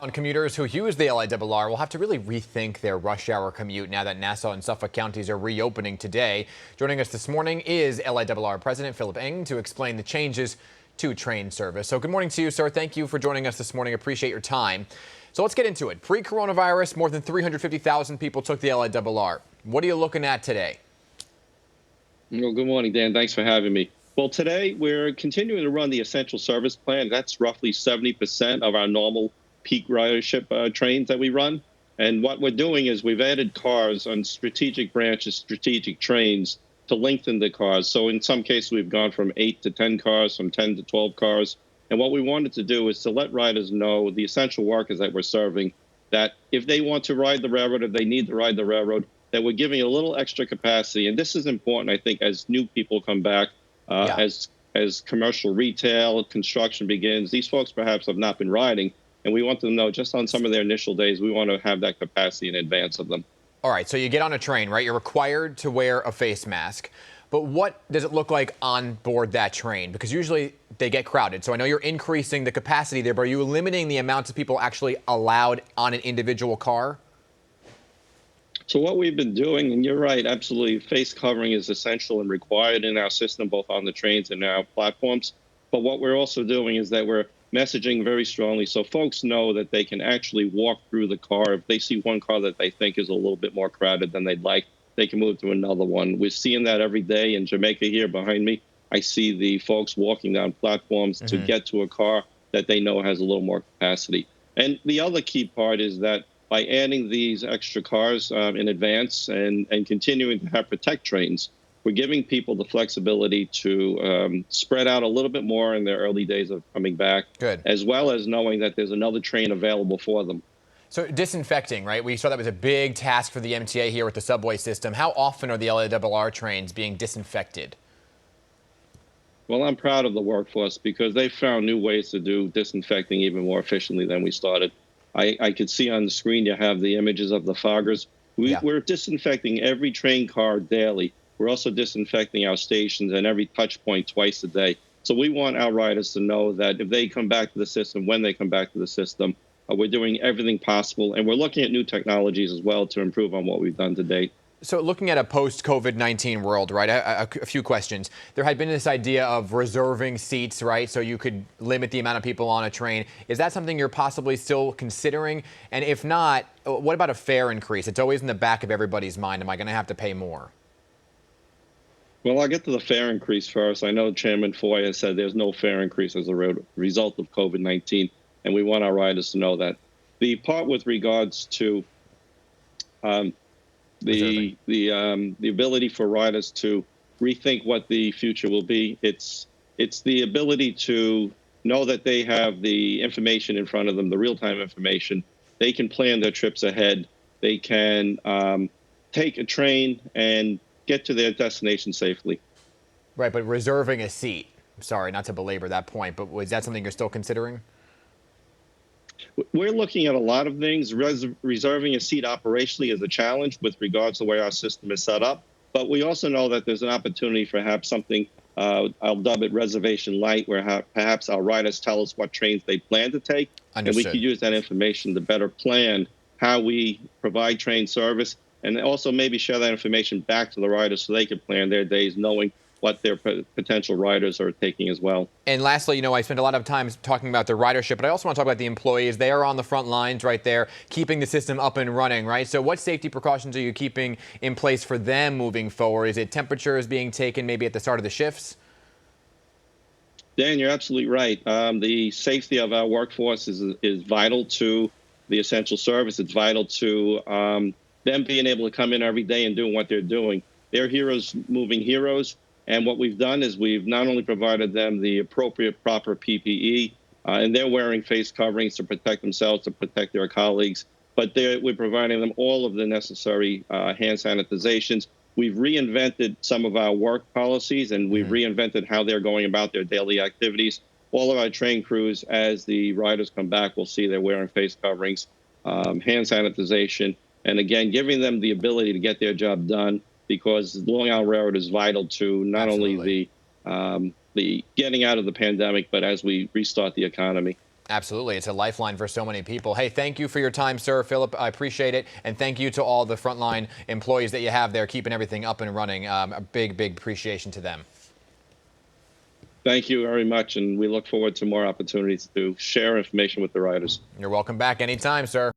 On commuters who use the LIRR will have to really rethink their rush hour commute now that Nassau and Suffolk counties are reopening today. Joining us this morning is LIRR President Phillip Eng to explain the changes to train service. So good morning to you, sir. Thank you for joining us this morning. Appreciate your time. So let's get into it. Pre-coronavirus, more than 350,000 people took the LIRR. What are you looking at today? Well, good morning, Dan. Thanks for having me. Well, today we're continuing to run the essential service plan. That's roughly 70% of our normal peak ridership trains that we run. And what we're doing is we've added cars on strategic branches, strategic trains to lengthen the cars. So in some cases, we've gone from 8 to 10 cars, from 10 to 12 cars. And what we wanted to do is to let riders know, the essential workers that we're serving, that if they want to ride the railroad, if they need to ride the railroad, that we're giving a little extra capacity. And this is important, I think, as new people come back, as commercial retail, construction begins. These folks perhaps have not been riding. And we want them to know just on some of their initial days, we want to have that capacity in advance of them. All right, so you get on a train, right? You're required to wear a face mask. But what does it look like on board that train? Because usually they get crowded. So I know you're increasing the capacity there, but are you limiting the amounts of people actually allowed on an individual car? So what we've been doing, and you're right, absolutely, face covering is essential and required in our system, both on the trains and our platforms. But what we're also doing is that we're messaging very strongly so folks know that they can actually walk through the car. If they see one car that they think is a little bit more crowded than they'd like, they can move to another one. We're seeing that every day in Jamaica here behind me. I see the folks walking down platforms to get to a car that they know has a little more capacity. And the other key part is that by adding these extra cars in advance and continuing to have protect trains, we're giving people the flexibility to spread out a little bit more in their early days of coming back, as well as knowing that there's another train available for them. So disinfecting, right? We saw that was a big task for the MTA here with the subway system. How often are the LIRR trains being disinfected? Well, I'm proud of the workforce because they found new ways to do disinfecting even more efficiently than we started. I could see on the screen you have the images of the foggers. We're disinfecting every train car daily. We're also disinfecting our stations and every touch point twice a day. So we want our riders to know that if they come back to the system, when they come back to the system, we're doing everything possible. And we're looking at new technologies as well to improve on what we've done to date. So looking at a post-COVID-19 world, right, a few questions. There had been this idea of reserving seats, right, so you could limit the amount of people on a train. Is that something you're possibly still considering? And if not, what about a fare increase? It's always in the back of everybody's mind. Am I going to have to pay more? Well, I'll get to the fare increase first. I know Chairman Foy has said there's no fare increase as a result of COVID-19, and we want our riders to know that. The part with regards to the ability for riders to rethink what the future will be, it's the ability to know that they have the information in front of them, the real-time information. They can plan their trips ahead. They can take a train and get to their destination safely. Right, but reserving a seat, sorry, not to belabor that point, but was that something you're still considering? We're looking at a lot of things. Reserving a seat operationally is a challenge with regards to the way our system is set up. But we also know that there's an opportunity for perhaps something, I'll dub it reservation light, where perhaps our riders tell us what trains they plan to take. Understood. And we could use that information to better plan how we provide train service, and also maybe share that information back to the riders so they can plan their days knowing what their potential riders are taking as well. And lastly, you know, I spent a lot of time talking about the ridership, but I also want to talk about the employees. They are on the front lines right there, keeping the system up and running, right? So what safety precautions are you keeping in place for them moving forward? Is it temperatures being taken maybe at the start of the shifts? Dan, you're absolutely right. The safety of our workforce is vital to the essential service. It's vital to them being able to come in every day and doing what they're doing. They're heroes moving heroes. And what we've done is we've not only provided them the appropriate, proper PPE, and they're wearing face coverings to protect themselves, to protect their colleagues, but we're providing them all of the necessary hand sanitizations. We've reinvented some of our work policies, and we've reinvented how they're going about their daily activities. All of our train crews, as the riders come back, will see they're wearing face coverings, hand sanitization, and again, giving them the ability to get their job done, because Long Island Railroad is vital to not only the getting out of the pandemic, but as we restart the economy. Absolutely. It's a lifeline for so many people. Hey, thank you for your time, sir. Philip, I appreciate it. And thank you to all the frontline employees that you have there keeping everything up and running. A big, big appreciation to them. Thank you very much, and we look forward to more opportunities to share information with the riders. You're welcome back anytime, sir.